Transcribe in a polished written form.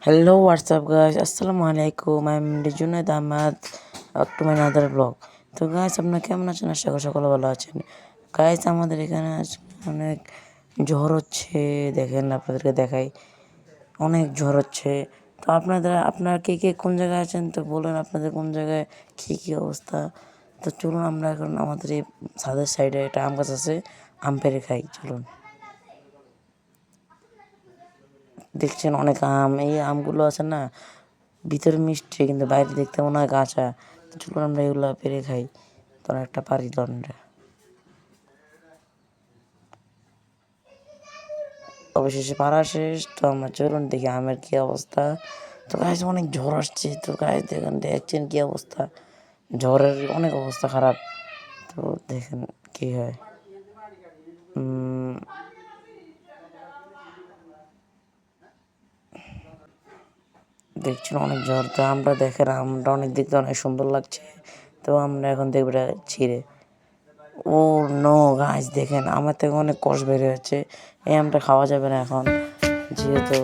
Hello, what's up, guys? Assalamu alaikum. I'm Junaid Ahmad. To my another vlog. তো guys আপনারা কেমন আছেন? আশা করি সকলে ভালো আছেন। গাইস আমাদের এখানে অনেক ঝড় হচ্ছে, দেখেন আপনাদেরকে দেখাই, অনেক ঝড় হচ্ছে। তো আপনারা কে কোন জায়গায় আছেন তো বলেন, আপনাদের কোন জায়গায় কী অবস্থা। তো চলুন আমরা এখন আমাদের এই ছাদের সাইডে একটা আম গাছ আছে, আম পেড়ে খাই, চলুন। দেখছেন অনেক আম, এই আমগুলো আছে না, ভিতরে মিষ্টি কিন্তু বাইরে দেখতে মনে হয় কাঁচা। তো চলুন আমরা এগুলো পেরে খাই, তো একটা পারি দণ্ডে। অবশেষে পাড়া শেষ, তো আমরা চলুন দেখি আমের কী অবস্থা। তো গাছ অনেক ঝড় আসছে, তো গাছ দেখছেন কী অবস্থা, ঝড়ের অনেক অবস্থা খারাপ। তো দেখেন কী হয়। দেখছেন অনেক ঝড়, তো আমরা দেখেন আমটা অনেক দেখতে অনেক সুন্দর লাগছে। তো আমরা এখন দেখবো এটা ছিঁড়ে। ও নো গাইস, দেখেন আমার থেকে অনেক কষ বের হচ্ছে, এই আমটা খাওয়া যাবে না এখন, যেহেতু